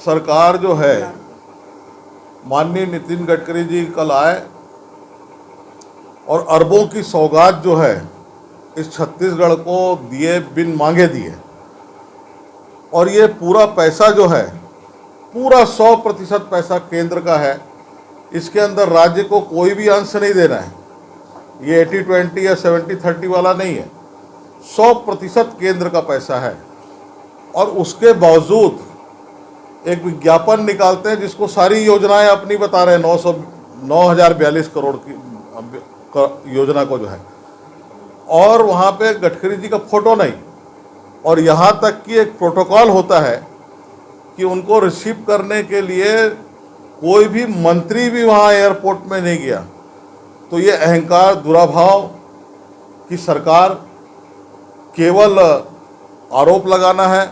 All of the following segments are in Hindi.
सरकार जो है, माननीय नितिन गडकरी जी कल आए और अरबों की सौगात जो है इस छत्तीसगढ़ को दिए, बिन मांगे दिए। और ये पूरा पैसा जो है, पूरा 100% पैसा केंद्र का है। इसके अंदर राज्य को कोई भी अंश नहीं देना है। ये 80-20 या 70-30 वाला नहीं है, 100% केंद्र का पैसा है। और उसके बावजूद एक विज्ञापन निकालते हैं जिसको सारी योजनाएं अपनी बता रहे हैं, 9,042 करोड़ की योजना को जो है, और वहाँ पे गडकरी जी का फोटो नहीं। और यहाँ तक कि एक प्रोटोकॉल होता है कि उनको रिसीव करने के लिए कोई भी मंत्री भी वहाँ एयरपोर्ट में नहीं गया। तो ये अहंकार, दुराभाव की सरकार, केवल आरोप लगाना है,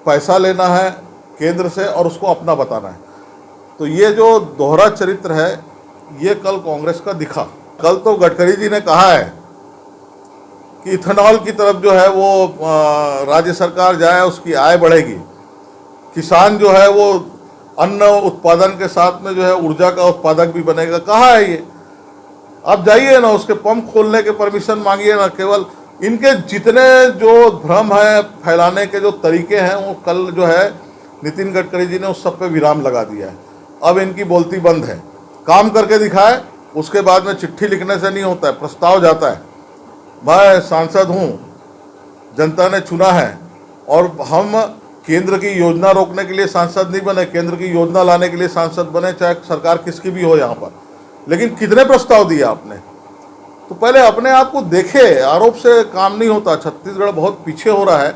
पैसा लेना है केंद्र से और उसको अपना बताना है। तो ये जो दोहरा चरित्र है, ये कल कांग्रेस का दिखा। कल तो गडकरी जी ने कहा है कि इथेनॉल की तरफ जो है वो राज्य सरकार जाए, उसकी आय बढ़ेगी। किसान जो है वो अन्न उत्पादन के साथ में जो है ऊर्जा का उत्पादक भी बनेगा। कहाँ है ये? आप जाइए ना, उसके पंप खोलने के परमिशन मांगिए ना। केवल इनके जितने जो भ्रम है फैलाने के जो तरीके हैं, वो कल जो है नितिन गडकरी जी ने उस सब पे विराम लगा दिया है। अब इनकी बोलती बंद है, काम करके दिखाए। उसके बाद में चिट्ठी लिखने से नहीं होता है, प्रस्ताव जाता है। मैं सांसद हूँ, जनता ने चुना है, और हम केंद्र की योजना रोकने के लिए सांसद नहीं बने, केंद्र की योजना लाने के लिए सांसद बने, चाहे सरकार किसकी भी हो यहाँ पर। लेकिन कितने प्रस्ताव दिए आपने? तो पहले अपने आप को देखे। आरोप से काम नहीं होता। छत्तीसगढ़ बहुत पीछे हो रहा है।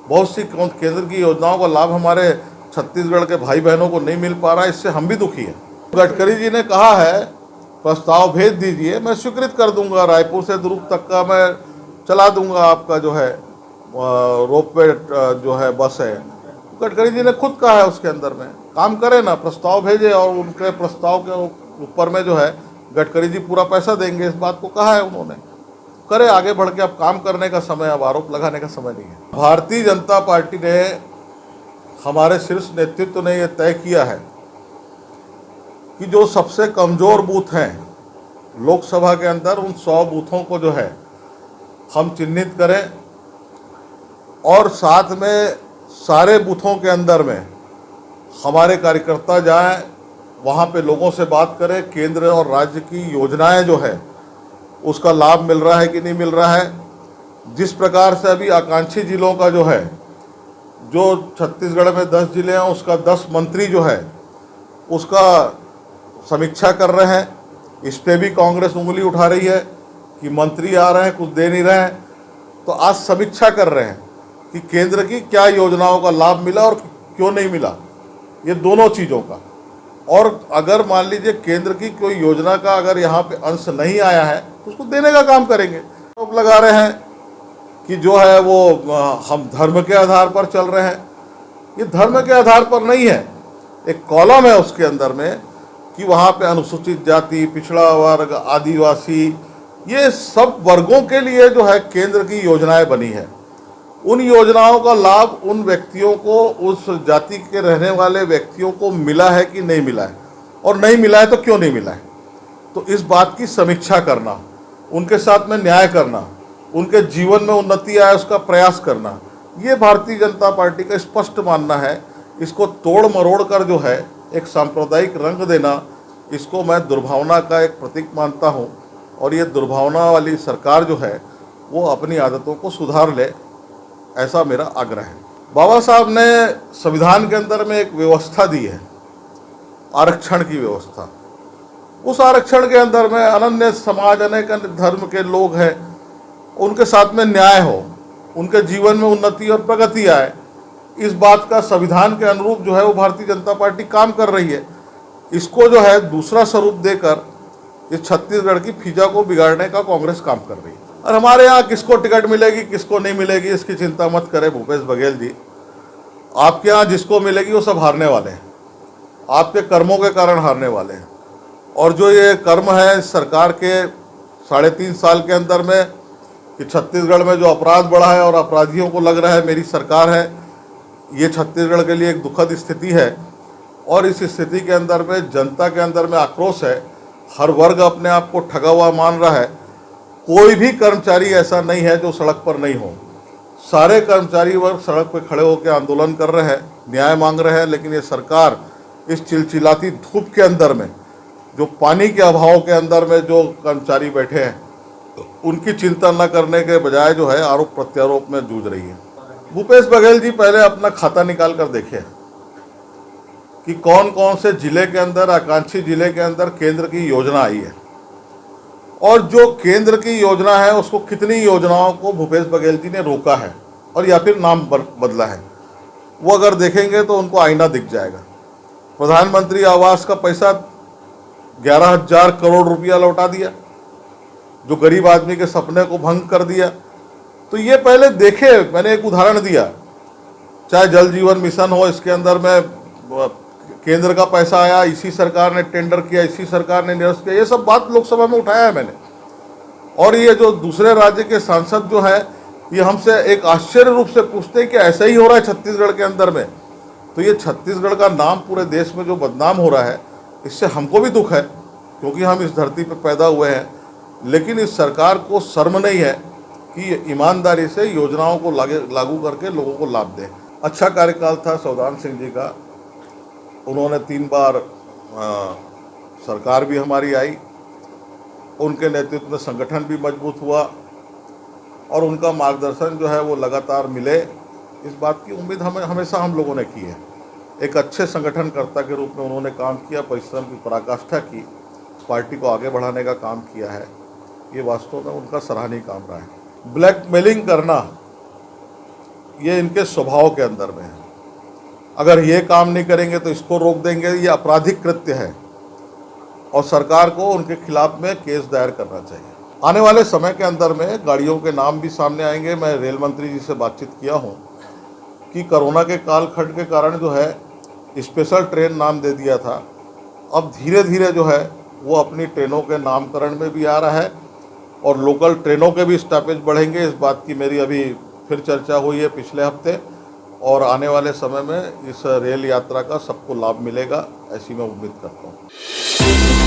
बहुत सी केंद्र की योजनाओं का लाभ हमारे छत्तीसगढ़ के भाई बहनों को नहीं मिल पा रहा है। इससे हम भी दुखी हैं। गडकरी जी ने कहा है प्रस्ताव भेज दीजिए, मैं स्वीकृत कर दूंगा। रायपुर से दुर्ग तक का मैं चला दूंगा। आपका जो है रोपवे जो है बस है, गडकरी जी ने खुद कहा है उसके अंदर में काम करे ना, प्रस्ताव भेजे और उनके प्रस्ताव के ऊपर में जो है गडकरी जी पूरा पैसा देंगे। इस बात को कहा है उन्होंने। करे आगे बढ़ के। अब काम करने का समय, अब आरोप लगाने का समय नहीं है। भारतीय जनता पार्टी ने, हमारे शीर्ष नेतृत्व ने यह तय किया है कि जो सबसे कमज़ोर बूथ हैं लोकसभा के अंदर, उन 100 बूथों को जो है हम चिन्हित करें, और साथ में सारे बूथों के अंदर में हमारे कार्यकर्ता जाएं, वहाँ पे लोगों से बात करें, केंद्र और राज्य की योजनाएं जो है उसका लाभ मिल रहा है कि नहीं मिल रहा है। जिस प्रकार से अभी आकांक्षी जिलों का जो है, जो छत्तीसगढ़ में 10 जिले हैं, उसका 10 मंत्री जो है उसका समीक्षा कर रहे हैं। इस पर भी कांग्रेस उंगली उठा रही है कि मंत्री आ रहे हैं, कुछ दे नहीं रहे हैं। तो आज समीक्षा कर रहे हैं कि केंद्र की क्या योजनाओं का लाभ मिला और क्यों नहीं मिला, ये दोनों चीज़ों का। और अगर मान लीजिए केंद्र की कोई योजना का अगर यहाँ पे अंश नहीं आया है तो उसको देने का काम करेंगे। आरोप लगा रहे हैं कि जो है वो हम धर्म के आधार पर चल रहे हैं। ये धर्म के आधार पर नहीं है। एक कॉलम है उसके अंदर में कि वहाँ पे अनुसूचित जाति, पिछड़ा वर्ग, आदिवासी, ये सब वर्गों के लिए जो है केंद्र की योजनाएं बनी है। उन योजनाओं का लाभ उन व्यक्तियों को, उस जाति के रहने वाले व्यक्तियों को मिला है कि नहीं मिला है, और नहीं मिला है तो क्यों नहीं मिला है। तो इस बात की समीक्षा करना, उनके साथ में न्याय करना, उनके जीवन में उन्नति आए उसका प्रयास करना, ये भारतीय जनता पार्टी का स्पष्ट मानना है। इसको तोड़ मरोड़ कर जो है एक सांप्रदायिक रंग देना, इसको मैं दुर्भावना का एक प्रतीक मानता हूँ। और ये दुर्भावना वाली सरकार जो है वो अपनी आदतों को सुधार ले, ऐसा मेरा आग्रह है। बाबा साहब ने संविधान के अंदर में एक व्यवस्था दी है, आरक्षण की व्यवस्था। उस आरक्षण के अंदर में अनन्य समाज, अनेक धर्म के लोग हैं, उनके साथ में न्याय हो, उनके जीवन में उन्नति और प्रगति आए, इस बात का संविधान के अनुरूप जो है वो भारतीय जनता पार्टी काम कर रही है। इसको जो है दूसरा स्वरूप देकर इस छत्तीसगढ़ की फिजा को बिगाड़ने का कांग्रेस काम कर रही है। और हमारे यहाँ किसको टिकट मिलेगी, किसको नहीं मिलेगी, इसकी चिंता मत करें भूपेश बघेल जी। आपके यहाँ जिसको मिलेगी वो सब हारने वाले हैं, आपके कर्मों के कारण हारने वाले हैं। और जो ये कर्म है सरकार के 3.5 साल के अंदर में कि छत्तीसगढ़ में जो अपराध बढ़ा है और अपराधियों को लग रहा है मेरी सरकार है, ये छत्तीसगढ़ के लिए एक दुखद स्थिति है। और इस स्थिति के अंदर में जनता के अंदर में आक्रोश है, हर वर्ग अपने आप को ठगा हुआ मान रहा है। कोई भी कर्मचारी ऐसा नहीं है जो सड़क पर नहीं हो, सारे कर्मचारी वर्ग सड़क पर खड़े होकर आंदोलन कर रहे हैं, न्याय मांग रहे हैं। लेकिन ये सरकार इस चिलचिलाती धूप के अंदर में, जो पानी के अभाव के अंदर में जो कर्मचारी बैठे हैं, उनकी चिंता न करने के बजाय जो है आरोप प्रत्यारोप में जूझ रही है। भूपेश बघेल जी पहले अपना खाता निकाल कर देखें कि कौन कौन से जिले के अंदर, आकांक्षी जिले के अंदर केंद्र की योजना आई है, और जो केंद्र की योजना है उसको कितनी योजनाओं को भूपेश बघेल जी ने रोका है और या फिर नाम बदला है। वो अगर देखेंगे तो उनको आईना दिख जाएगा। प्रधानमंत्री आवास का पैसा 11,000 करोड़ रुपया लौटा दिया, जो गरीब आदमी के सपने को भंग कर दिया। तो ये पहले देखे, मैंने एक उदाहरण दिया, चाहे जल जीवन मिशन हो, इसके अंदर में केंद्र का पैसा आया, इसी सरकार ने टेंडर किया, इसी सरकार ने निरस्त किया, ये सब बात लोकसभा में उठाया है मैंने। और ये जो दूसरे राज्य के सांसद जो है, ये हमसे एक आश्चर्य रूप से पूछते हैं कि ऐसा ही हो रहा है छत्तीसगढ़ के अंदर में। तो ये छत्तीसगढ़ का नाम पूरे देश में जो बदनाम हो रहा है, इससे हमको भी दुख है, क्योंकि हम इस धरती पर पैदा हुए हैं। लेकिन इस सरकार को शर्म नहीं है कि ईमानदारी से योजनाओं को लागू करके लोगों को लाभ दे। अच्छा कार्यकाल था सौदान सिंह जी का, उन्होंने 3 बार सरकार भी हमारी आई, उनके नेतृत्व में संगठन भी मजबूत हुआ और उनका मार्गदर्शन जो है वो लगातार मिले, इस बात की उम्मीद हमेशा हम लोगों ने की है। एक अच्छे संगठनकर्ता के रूप में उन्होंने काम किया, परिश्रम की पराकाष्ठा की, पार्टी को आगे बढ़ाने का काम किया है। ये वास्तव में उनका सराहनीय काम रहा है। ब्लैकमेलिंग करना ये इनके स्वभाव के अंदर में है। अगर ये काम नहीं करेंगे तो इसको रोक देंगे, ये आपराधिक कृत्य है और सरकार को उनके खिलाफ में केस दायर करना चाहिए। आने वाले समय के अंदर में गाड़ियों के नाम भी सामने आएंगे। मैं रेल मंत्री जी से बातचीत किया हूँ कि कोरोना के कालखंड के कारण जो है स्पेशल ट्रेन नाम दे दिया था, अब धीरे धीरे जो है वो अपनी ट्रेनों के नामकरण में भी आ रहा है और लोकल ट्रेनों के भी स्टॉपेज बढ़ेंगे। इस बात की मेरी अभी फिर चर्चा हुई है पिछले हफ्ते, और आने वाले समय में इस रेल यात्रा का सबको लाभ मिलेगा, ऐसी मैं उम्मीद करता हूँ।